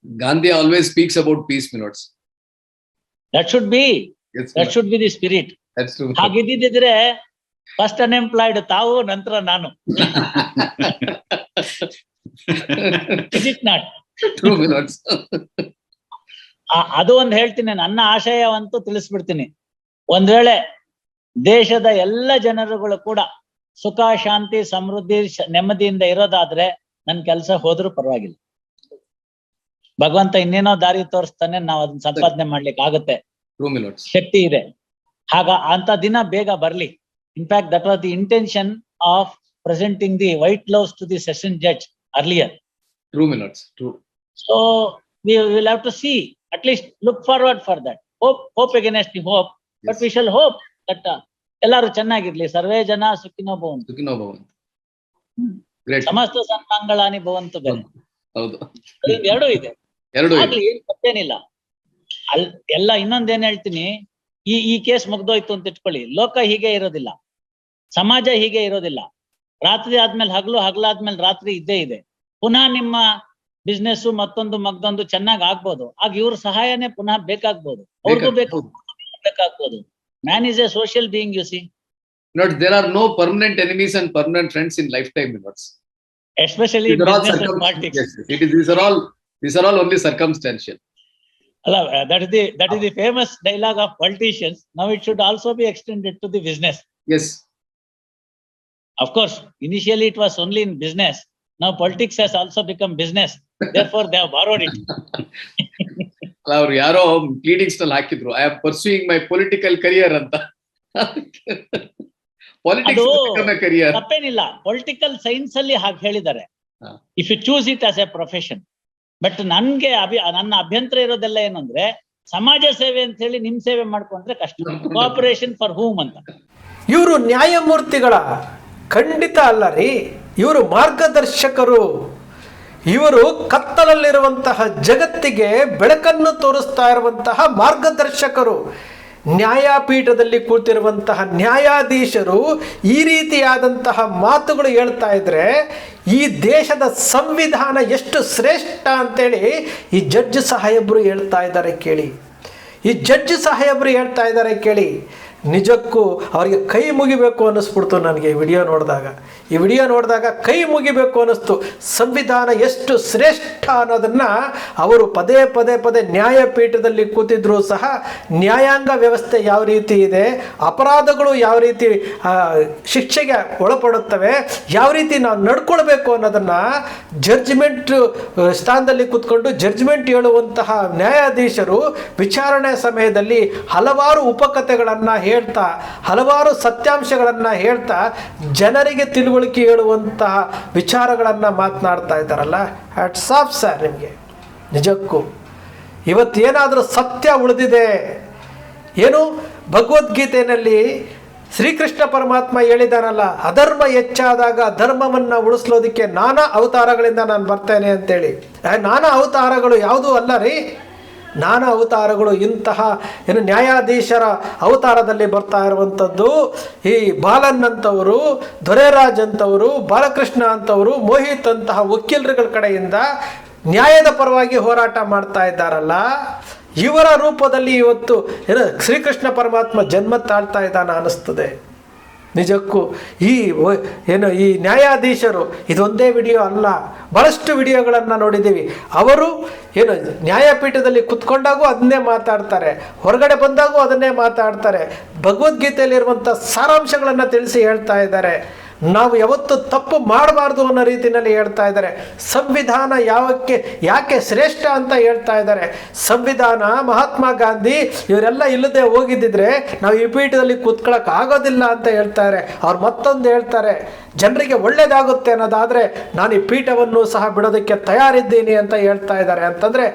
Gandhi always speaks about peace, my lords. That should be. Yes, That should be the spirit. that's true. ಹಾಗಿದ್ದಿದ್ರೆ first unemployed ತಾವು, ನಂತರ ನಾನು. Is it not? True, my lords. ಅದು ಒಂದು ಹೇಳ್ತೀನಿ, ನನ್ನ ಆಶಯವಂತೂ ತಿಳಿಸ್ಬಿಡ್ತೀನಿ. ಒಂದ್ ವೇಳೆ ದೇಶದ ಎಲ್ಲ ಜನರುಗಳು ಕೂಡ ಸುಖ, ಶಾಂತಿ, ಸಮೃದ್ಧಿ, ನೆಮ್ಮದಿಯಿಂದ ಇರೋದಾದ್ರೆ ನನ್ ಕೆಲಸ ಹೋದ್ರೂ ಪರವಾಗಿಲ್ಲ. ಭಗವಂತ ಇನ್ನೇನೋ ದಾರಿ ತೋರಿಸ್ತಾನೆ, ನಾವು ಅದನ್ನ ಸಂಪಾದನೆ ಮಾಡ್ಲಿಕ್ಕೆ ಆಗುತ್ತೆ. True, my lords. ಶಕ್ತಿ ಇದೆ. ಅಂತ ದಿನ ಬೇಗ ಬರ್ಲಿ. In fact that was the intention of presenting the white gloves to the session judge earlier. True, my lords. True. So we will have to see, at least look forward for that. Hope against the hope, but Yes. we shall hope that ಎಲ್ಲರೂ ಚೆನ್ನಾಗಿರ್ಲಿ. ಸರ್ವೇ ಜನ ಸುಖಿನೋ ಭವಂತು. Sukhino bhavantu. Great. ಸಮಸ್ತ ಸನ್ಮಂಗಳಾನಿ ಭವಂತು. ಹೌದು. ಎರಡೂ ಇದೆ. ಎರಡು ಆಗ್ಲಿ, ಏನ್ ತಪ್ಪೇನಿಲ್ಲ. ಎಲ್ಲ ಇನ್ನೊಂದೇನ್ ಹೇಳ್ತೀನಿ, ಈ ಕೇಸ್ ಮುಗ್ದೋಯ್ತು ಅಂತ ಇಟ್ಕೊಳ್ಳಿ, ಲೋಕ ಹೀಗೆ ಇರೋದಿಲ್ಲ, ಸಮಾಜ ಹೀಗೆ ಇರೋದಿಲ್ಲ. ರಾತ್ರಿ ಆದ್ಮೇಲೆ ಹಗಲು, ಹಗಲಾದ್ಮೇಲೆ ರಾತ್ರಿ ಇದ್ದೇ ಇದೆ. ಪುನಃ ನಿಮ್ಮ ಬಿಸ್ನೆಸ್ ಮತ್ತೊಂದು ಚೆನ್ನಾಗ್ ಆಗ್ಬೋದು. ಆಗ ಇವ್ರ ಸಹಾಯನೇ ಪುನಃ ಬೇಕಾಗ್ಬೋದು, ಅವ್ರಿಗೂ ಬೇಕಾಗ್ಬೋದು. Man is A social being, U C. Not, there are no permanent enemies and permanent friends in lifetime, my lords. Especially These are all business and politics. Yes, these are all only circumstantial. That is the famous dialogue of politicians. Now it should also be extended to the business. Yes. Of course, initially it was only in business. Now politics has also become business. Therefore, they have borrowed it. ಅವ್ರು ಯಾರೋ pleadings ನಲ್ಲಿ ಹಾಕಿದ್ರು, I am pursuing my political career ಅಂತ. Politics career ತಪ್ಪೇನಿಲ್ಲ. Political science ಅಲ್ಲಿ ಹಾಗೆ ಹೇಳಿದ್ದಾರೆ, if you choose it as a profession. But ನನ್ಗೆ ನನ್ನ ಅಭ್ಯಂತರ ಇರೋದೆಲ್ಲ ಏನಂದ್ರೆ, ಸಮಾಜ ಸೇವೆ ಅಂತ ಹೇಳಿ ನಿಮ್ ಸೇವೆ ಮಾಡ್ಕೊಂಡ್ರೆ ಕಷ್ಟ. ಕೋಆಪರೇಷನ್ ಫಾರ್ ಹೂಮ್ ಅಂತ. ಇವರು ನ್ಯಾಯಮೂರ್ತಿಗಳ ಖಂಡಿತ ಅಲ್ಲ ರೀ, ಇವರು ಮಾರ್ಗದರ್ಶಕರು. ಇವರು ಕತ್ತಲಲ್ಲಿರುವಂತಹ ಜಗತ್ತಿಗೆ ಬೆಳಕನ್ನು ತೋರಿಸ್ತಾ ಇರುವಂತಹ ಮಾರ್ಗದರ್ಶಕರು. ನ್ಯಾಯಪೀಠದಲ್ಲಿ ಕೂತಿರುವಂತಹ ನ್ಯಾಯಾಧೀಶರು ಈ ರೀತಿಯಾದಂತಹ ಮಾತುಗಳು ಹೇಳ್ತಾ ಇದ್ರೆ, ಈ ದೇಶದ ಸಂವಿಧಾನ ಎಷ್ಟು ಶ್ರೇಷ್ಠ ಅಂತೇಳಿ ಈ ಜಡ್ಜ್ ಸಾಹೇಬರು ಹೇಳ್ತಾ ಇದ್ದಾರೆ ಕೇಳಿ. ಈ ಜಡ್ಜ್ ಸಾಹೇಬರು ಹೇಳ್ತಾ ಇದ್ದಾರೆ ಕೇಳಿ. ನಿಜಕ್ಕೂ ಅವರಿಗೆ ಕೈ ಮುಗಿಬೇಕು ಅನ್ನಿಸ್ಬಿಡ್ತು ನನಗೆ ಈ ವಿಡಿಯೋ ನೋಡಿದಾಗ ಕೈ ಮುಗಿಬೇಕು ಅನ್ನಿಸ್ತು. ಸಂವಿಧಾನ ಎಷ್ಟು ಶ್ರೇಷ್ಠ ಅನ್ನೋದನ್ನು ಅವರು ಪದೇ ನ್ಯಾಯಪೀಠದಲ್ಲಿ ಕೂತಿದ್ರು ಸಹ ನ್ಯಾಯಾಂಗ ವ್ಯವಸ್ಥೆ ಯಾವ ರೀತಿ ಇದೆ, ಅಪರಾಧಗಳು ಯಾವ ರೀತಿ ಶಿಕ್ಷೆಗೆ ಒಳಪಡುತ್ತವೆ, ಯಾವ ರೀತಿ ನಾವು ನಡ್ಕೊಳ್ಬೇಕು ಅನ್ನೋದನ್ನು ಜಡ್ಜ್ಮೆಂಟ್ ಸ್ಥಾನದಲ್ಲಿ ಕೂತ್ಕೊಂಡು ಜಡ್ಜ್ಮೆಂಟ್ ಹೇಳುವಂತಹ ನ್ಯಾಯಾಧೀಶರು ವಿಚಾರಣೆ ಸಮಯದಲ್ಲಿ ಹಲವಾರು ಉಪಕಥೆಗಳನ್ನು ಹೇಳ್ತಾ, ಹಲವಾರು ಸತ್ಯಾಂಶಗಳನ್ನು ಹೇಳ್ತಾ, ಜನರಿಗೆ ತಿಳುವಳಿಕೆ ಹೇಳುವಂತಹ ವಿಚಾರಗಳನ್ನು ಮಾತನಾಡ್ತಾ ಇದ್ದಾರಲ್ಲ. ಹ್ಯಾಟ್ಸ್ ಆಫ್ ಸರ್ ನಿಮಗೆ. ನಿಜಕ್ಕೂ ಇವತ್ತೇನಾದರೂ ಸತ್ಯ ಉಳಿದಿದೆ. ಏನು ಭಗವದ್ಗೀತೆಯಲ್ಲಿ ಶ್ರೀಕೃಷ್ಣ ಪರಮಾತ್ಮ ಹೇಳಿದಾನಲ್ಲ, ಅಧರ್ಮ ಹೆಚ್ಚಾದಾಗ ಧರ್ಮವನ್ನು ಉಳಿಸ್ಲೋದಕ್ಕೆ ನಾನಾ ಅವತಾರಗಳಿಂದ ನಾನು ಬರ್ತೇನೆ ಅಂತೇಳಿ. ನಾನಾ ಅವತಾರಗಳು ಯಾವುದೂ ಅಲ್ಲ ರೀ. ನಾನಾ ಅವತಾರಗಳು ಇಂತಹ ನ್ಯಾಯಾಧೀಶರ ಅವತಾರದಲ್ಲಿ ಬರ್ತಾ ಇರುವಂಥದ್ದು. ಈ ಬಾಲನ್ ಅಂತವರು, ದೊರೆರಾಜ್ ಅಂತವರು, ಬಾಲಕೃಷ್ಣ ಅಂತವರು, ಮೋಹಿತ್ ಅಂತಹ ವಕೀಲರುಗಳ ಕಡೆಯಿಂದ ನ್ಯಾಯದ ಪರವಾಗಿ ಹೋರಾಟ ಮಾಡ್ತಾ ಇದ್ದಾರಲ್ಲ, ಇವರ ರೂಪದಲ್ಲಿ ಇವತ್ತು ಶ್ರೀಕೃಷ್ಣ ಪರಮಾತ್ಮ ಜನ್ಮ ತಾಳ್ತಾ ಇದ್ದಾನೆ ಅನ್ನಿಸ್ತದೆ. ನಿಜಕ್ಕೂ ಈ ನ್ಯಾಯಾಧೀಶರು ಇದೊಂದೇ ವಿಡಿಯೋ ಅಲ್ಲ, ಬಹಳಷ್ಟು ವಿಡಿಯೋಗಳನ್ನು ನೋಡಿದ್ದೀವಿ. ಅವರು ನ್ಯಾಯಪೀಠದಲ್ಲಿ ಕುತ್ಕೊಂಡಾಗೂ ಅದನ್ನೇ ಮಾತಾಡ್ತಾರೆ, ಹೊರಗಡೆ ಬಂದಾಗೂ ಅದನ್ನೇ ಮಾತಾಡ್ತಾರೆ. ಭಗವದ್ಗೀತೆಯಲ್ಲಿರುವಂಥ ಸಾರಾಂಶಗಳನ್ನು ತಿಳಿಸಿ ಹೇಳ್ತಾ ಇದ್ದಾರೆ. ನಾವು ಯಾವತ್ತು ತಪ್ಪು ಮಾಡಬಾರ್ದು ಅನ್ನೋ ರೀತಿಯಲ್ಲಿ ಹೇಳ್ತಾ ಇದ್ದಾರೆ. ಸಂವಿಧಾನ ಯಾಕೆ ಶ್ರೇಷ್ಠ ಅಂತ ಹೇಳ್ತಾ ಇದ್ದಾರೆ. ಸಂವಿಧಾನ, ಮಹಾತ್ಮ ಗಾಂಧಿ ಇವರೆಲ್ಲ ಇಲ್ಲದೆ ಹೋಗಿದ್ದಿದ್ರೆ ನಾವು ಈ ಪೀಠದಲ್ಲಿ ಕೂತ್ಕೊಳ್ಳೋಕೆ ಆಗೋದಿಲ್ಲ ಅಂತ ಹೇಳ್ತಾರೆ. ಅವ್ರು ಮತ್ತೊಂದು ಹೇಳ್ತಾರೆ, ಜನರಿಗೆ ಒಳ್ಳೇದಾಗುತ್ತೆ ಅನ್ನೋದಾದರೆ ನಾನು ಈ ಪೀಠವನ್ನು ಸಹ ಬಿಡೋದಕ್ಕೆ ತಯಾರಿದ್ದೀನಿ ಅಂತ ಹೇಳ್ತಾ ಇದ್ದಾರೆ. ಅಂತಂದರೆ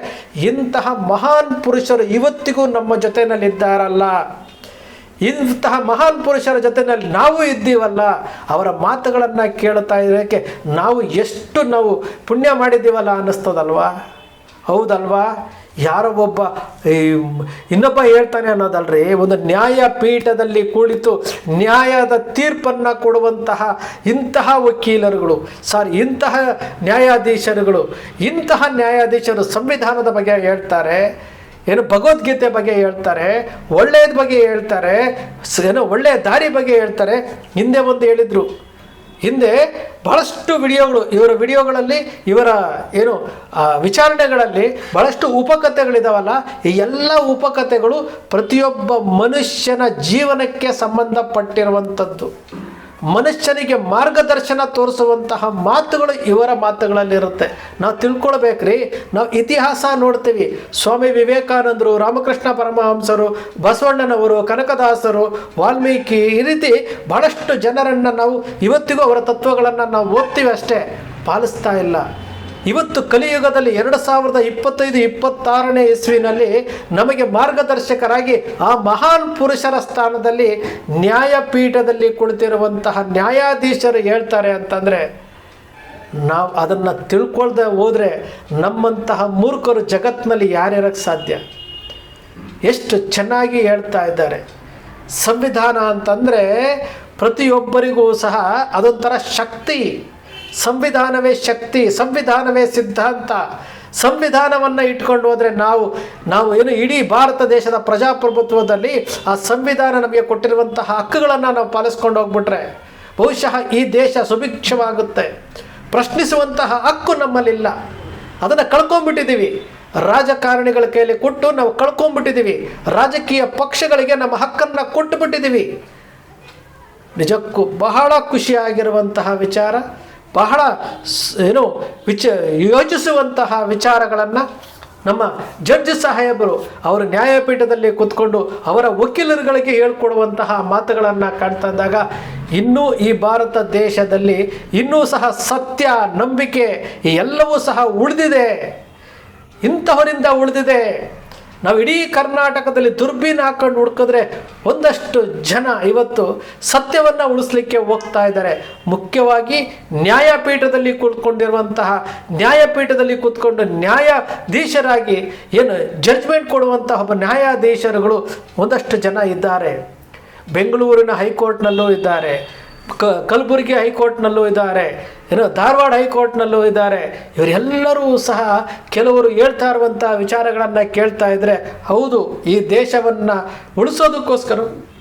ಇಂತಹ ಮಹಾನ್ ಪುರುಷರು ಇವತ್ತಿಗೂ ನಮ್ಮ ಜೊತೆಯಲ್ಲಿದ್ದಾರಲ್ಲ. ಇಂತಹ ಮಹಾನ್ ಪುರುಷರ ಜೊತೆಯಲ್ಲಿ ನಾವು ಇದ್ದೀವಲ್ಲ, ಅವರ ಮಾತುಗಳನ್ನು ಕೇಳುತ್ತಾ ಇರೋಕ್ಕೆ ನಾವು ಎಷ್ಟು ಪುಣ್ಯ ಮಾಡಿದ್ದೀವಲ್ಲ ಅನ್ನಿಸ್ತದಲ್ವಾ. ಹೌದಲ್ವಾ? ಯಾರೋ ಒಬ್ಬ ಇನ್ನೊಬ್ಬ ಹೇಳ್ತಾನೆ ಅನ್ನೋದಲ್ರಿ, ಒಂದು ನ್ಯಾಯಪೀಠದಲ್ಲಿ ಕುಳಿತು ನ್ಯಾಯದ ತೀರ್ಪನ್ನು ಕೊಡುವಂತಹ ಇಂತಹ ವಕೀಲರುಗಳು, ಇಂತಹ ನ್ಯಾಯಾಧೀಶರುಗಳು, ಇಂತಹ ನ್ಯಾಯಾಧೀಶರು ಸಂವಿಧಾನದ ಬಗ್ಗೆ ಹೇಳ್ತಾರೆ, ಏನು ಭಗವದ್ಗೀತೆ ಬಗ್ಗೆ ಹೇಳ್ತಾರೆ, ಒಳ್ಳೆಯದ ಬಗ್ಗೆ ಹೇಳ್ತಾರೆ, ಏನೋ ಒಳ್ಳೆಯ ದಾರಿ ಬಗ್ಗೆ ಹೇಳ್ತಾರೆ. ಹಿಂದೆ ಒಂದು ಹೇಳಿದರು, ಹಿಂದೆ ಬಹಳಷ್ಟು ಇವರ ವಿಡಿಯೋಗಳಲ್ಲಿ ಇವರ ಏನು ವಿಚಾರಣೆಗಳಲ್ಲಿ ಬಹಳಷ್ಟು ಉಪಕಥೆಗಳಿದಾವಲ್ಲ, ಈ ಎಲ್ಲ ಉಪಕಥೆಗಳು ಪ್ರತಿಯೊಬ್ಬ ಮನುಷ್ಯನ ಜೀವನಕ್ಕೆ ಸಂಬಂಧಪಟ್ಟಿರುವಂಥದ್ದು, ಮನುಷ್ಯನಿಗೆ ಮಾರ್ಗದರ್ಶನ ತೋರಿಸುವಂತಹ ಮಾತುಗಳು ಇವರ ಮಾತುಗಳಲ್ಲಿರುತ್ತೆ. ನಾವು ತಿಳ್ಕೊಳ್ಬೇಕ್ರಿ. ನಾವು ಇತಿಹಾಸ ನೋಡ್ತೀವಿ. ಸ್ವಾಮಿ ವಿವೇಕಾನಂದರು, ರಾಮಕೃಷ್ಣ ಪರಮಹಂಸರು, ಬಸವಣ್ಣನವರು, ಕನಕದಾಸರು, ವಾಲ್ಮೀಕಿ, ಈ ರೀತಿ ಬಹಳಷ್ಟು ಜನರನ್ನು ನಾವು ಇವತ್ತಿಗೂ ಅವರ ತತ್ವಗಳನ್ನು ನಾವು ಓದ್ತೀವಿ ಅಷ್ಟೇ, ಪಾಲಿಸ್ತಾ ಇಲ್ಲ. ಇವತ್ತು ಕಲಿಯುಗದಲ್ಲಿ 2025-26ನೇ ಇಸ್ವಿನಲ್ಲಿ ನಮಗೆ ಮಾರ್ಗದರ್ಶಕರಾಗಿ ಆ ಮಹಾನ್ ಪುರುಷರ ಸ್ಥಾನದಲ್ಲಿ ನ್ಯಾಯಪೀಠದಲ್ಲಿ ಕುಳಿತಿರುವಂತಹ ನ್ಯಾಯಾಧೀಶರು ಹೇಳ್ತಾರೆ ಅಂತಂದರೆ, ನಾವು ಅದನ್ನು ತಿಳ್ಕೊಳ್ದೆ ಹೋದರೆ ನಮ್ಮಂತಹ ಮೂರ್ಖರು ಜಗತ್ತಿನಲ್ಲಿ ಯಾರ್ಯಾರಕ್ಕೆ ಸಾಧ್ಯ? ಎಷ್ಟು ಚೆನ್ನಾಗಿ ಹೇಳ್ತಾ ಇದ್ದಾರೆ. ಸಂವಿಧಾನ ಅಂತಂದರೆ ಪ್ರತಿಯೊಬ್ಬರಿಗೂ ಸಹ ಅದೊಂಥರ ಶಕ್ತಿ. ಸಂವಿಧಾನವೇ ಶಕ್ತಿ, ಸಂವಿಧಾನವೇ ಸಿದ್ಧಾಂತ. ಸಂವಿಧಾನವನ್ನು ಇಟ್ಕೊಂಡು ಹೋದರೆ ನಾವು ಏನು ಇಡೀ ಭಾರತ ದೇಶದ ಪ್ರಜಾಪ್ರಭುತ್ವದಲ್ಲಿ ಆ ಸಂವಿಧಾನ ನಮಗೆ ಕೊಟ್ಟಿರುವಂತಹ ಹಕ್ಕುಗಳನ್ನು ನಾವು ಪಾಲಿಸ್ಕೊಂಡು ಹೋಗ್ಬಿಟ್ರೆ ಬಹುಶಃ ಈ ದೇಶ ಸುಭಿಕ್ಷವಾಗುತ್ತೆ. ಪ್ರಶ್ನಿಸುವಂತಹ ಹಕ್ಕು ನಮ್ಮಲ್ಲಿಲ್ಲ, ಅದನ್ನು ಕಳ್ಕೊಂಡ್ಬಿಟ್ಟಿದ್ದೀವಿ. ರಾಜಕಾರಣಿಗಳ ಕೈಯಲ್ಲಿ ಕೊಟ್ಟು ನಾವು ಕಳ್ಕೊಂಡ್ಬಿಟ್ಟಿದ್ದೀವಿ. ರಾಜಕೀಯ ಪಕ್ಷಗಳಿಗೆ ನಮ್ಮ ಹಕ್ಕನ್ನು ಕೊಟ್ಟು ಬಿಟ್ಟಿದ್ದೀವಿ. ನಿಜಕ್ಕೂ ಬಹಳ ಖುಷಿಯಾಗಿರುವಂತಹ ವಿಚಾರ, ಬಹಳ ಏನು ಯೋಚಿಸುವಂತಹ ವಿಚಾರಗಳನ್ನು ನಮ್ಮ ಜಡ್ಜ್ ಸಾಹೇಬರು ಅವರು ನ್ಯಾಯಪೀಠದಲ್ಲಿ ಕೂತ್ಕೊಂಡು ಅವರ ವಕೀಲರುಗಳಿಗೆ ಹೇಳ್ಕೊಡುವಂತಹ ಮಾತುಗಳನ್ನು ಕಾಣ್ತಾ ಇದ್ದಾಗ ಇನ್ನೂ ಈ ಭಾರತ ದೇಶದಲ್ಲಿ ಇನ್ನೂ ಸಹ ಸತ್ಯ, ನಂಬಿಕೆ ಎಲ್ಲವೂ ಸಹ ಉಳಿದಿದೆ, ಇಂತಹವರಿಂದ ಉಳಿದಿದೆ. ನಾವು ಇಡೀ ಕರ್ನಾಟಕದಲ್ಲಿ ದುರ್ಬೀನ್ ಹಾಕೊಂಡು ಹುಡುಕಿದ್ರೆ ಒಂದಷ್ಟು ಜನ ಇವತ್ತು ಸತ್ಯವನ್ನು ಉಳಿಸ್ಲಿಕ್ಕೆ ಹೋಗ್ತಾ ಇದ್ದಾರೆ. ಮುಖ್ಯವಾಗಿ ನ್ಯಾಯಪೀಠದಲ್ಲಿ ಕೂತ್ಕೊಂಡು ನ್ಯಾಯಾಧೀಶರಾಗಿ ಏನು ಜಡ್ಜ್ಮೆಂಟ್ ಕೊಡುವಂತಹ ಒಬ್ಬ ನ್ಯಾಯಾಧೀಶರುಗಳು ಒಂದಷ್ಟು ಜನ ಇದ್ದಾರೆ. ಬೆಂಗಳೂರಿನ ಹೈಕೋರ್ಟ್ನಲ್ಲೂ ಇದ್ದಾರೆ, ಕಲಬುರಗಿ ಹೈಕೋರ್ಟ್ನಲ್ಲೂ ಇದ್ದಾರೆ, ಧಾರವಾಡ ಹೈಕೋರ್ಟ್ನಲ್ಲೂ ಇದ್ದಾರೆ. ಇವರೆಲ್ಲರೂ ಸಹ ಕೆಲವರು ಹೇಳ್ತಾ ಇರುವಂಥ ವಿಚಾರಗಳನ್ನು ಕೇಳ್ತಾ ಇದ್ದರೆ ಹೌದು, ಈ ದೇಶವನ್ನು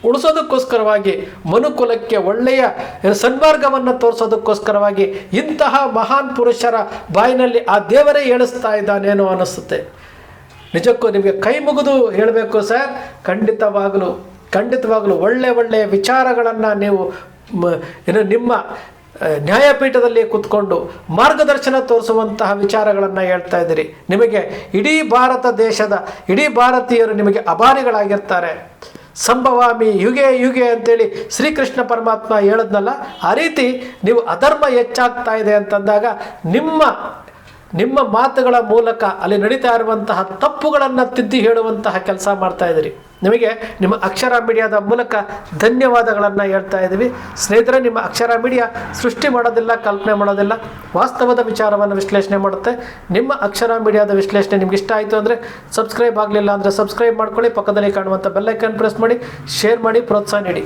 ಉಳಿಸೋದಕ್ಕೋಸ್ಕರವಾಗಿ ಮನುಕುಲಕ್ಕೆ ಒಳ್ಳೆಯ ಸನ್ಮಾರ್ಗವನ್ನು ತೋರಿಸೋದಕ್ಕೋಸ್ಕರವಾಗಿ ಇಂತಹ ಮಹಾನ್ ಪುರುಷರ ಬಾಯಿನಲ್ಲಿ ಆ ದೇವರೇ ಹೇಳಿಸ್ತಾ ಇದ್ದಾನೇನೋ ಅನ್ನಿಸುತ್ತೆ. ನಿಜಕ್ಕೂ ನಿಮಗೆ ಕೈ ಮುಗಿದು ಹೇಳಬೇಕು ಸರ್, ಖಂಡಿತವಾಗಲೂ ಒಳ್ಳೆಯ ವಿಚಾರಗಳನ್ನು ನೀವು ನಿಮ್ಮ ನ್ಯಾಯಪೀಠದಲ್ಲಿ ಕೂತ್ಕೊಂಡು ಮಾರ್ಗದರ್ಶನ ತೋರಿಸುವಂತಹ ವಿಚಾರಗಳನ್ನು ಹೇಳ್ತಾ ಇದ್ದೀರಿ. ನಿಮಗೆ ಇಡೀ ಭಾರತೀಯರು ನಿಮಗೆ ಅಭಾರಿಗಳಾಗಿರ್ತಾರೆ. ಸಂಭವಾಮಿ ಯುಗೆ ಅಂತೇಳಿ ಶ್ರೀಕೃಷ್ಣ ಪರಮಾತ್ಮ ಹೇಳಿದ್ನಲ್ಲ, ಆ ರೀತಿ ನೀವು ಅಧರ್ಮ ಹೆಚ್ಚಾಗ್ತಾ ಇದೆ ಅಂತಂದಾಗ ನಿಮ್ಮ ಮಾತುಗಳ ಮೂಲಕ ಅಲ್ಲಿ ನಡೀತಾ ಇರುವಂತಹ ತಪ್ಪುಗಳನ್ನು ತಿದ್ದಿ ಹೇಳುವಂತಹ ಕೆಲಸ ಮಾಡ್ತಾ ಇದ್ದೀರಿ. ನಿಮಗೆ ನಿಮ್ಮ ಅಕ್ಷರ ಮೀಡಿಯಾದ ಮೂಲಕ ಧನ್ಯವಾದಗಳನ್ನು ಹೇಳ್ತಾ ಇದ್ದೀವಿ. ಸ್ನೇಹಿತರೆ, ನಿಮ್ಮ ಅಕ್ಷರ ಮೀಡಿಯಾ ಸೃಷ್ಟಿ ಮಾಡೋದಿಲ್ಲ, ಕಲ್ಪನೆ ಮಾಡೋದಿಲ್ಲ, ವಾಸ್ತವದ ವಿಚಾರವನ್ನು ವಿಶ್ಲೇಷಣೆ ಮಾಡುತ್ತೆ. ನಿಮ್ಮ ಅಕ್ಷರ ಮೀಡಿಯಾದ ವಿಶ್ಲೇಷಣೆ ನಿಮ್ಗೆ ಇಷ್ಟ ಆಯಿತು ಅಂದರೆ ಸಬ್ಸ್ಕ್ರೈಬ್ ಆಗಲಿಲ್ಲ ಅಂದರೆ ಸಬ್ಸ್ಕ್ರೈಬ್ ಮಾಡ್ಕೊಳ್ಳಿ, ಪಕ್ಕದಲ್ಲಿ ಕಾಣುವಂಥ ಬೆಲ್ ಐಕಾನ್ ಪ್ರೆಸ್ ಮಾಡಿ, ಶೇರ್ ಮಾಡಿ, ಪ್ರೋತ್ಸಾಹ ನೀಡಿ.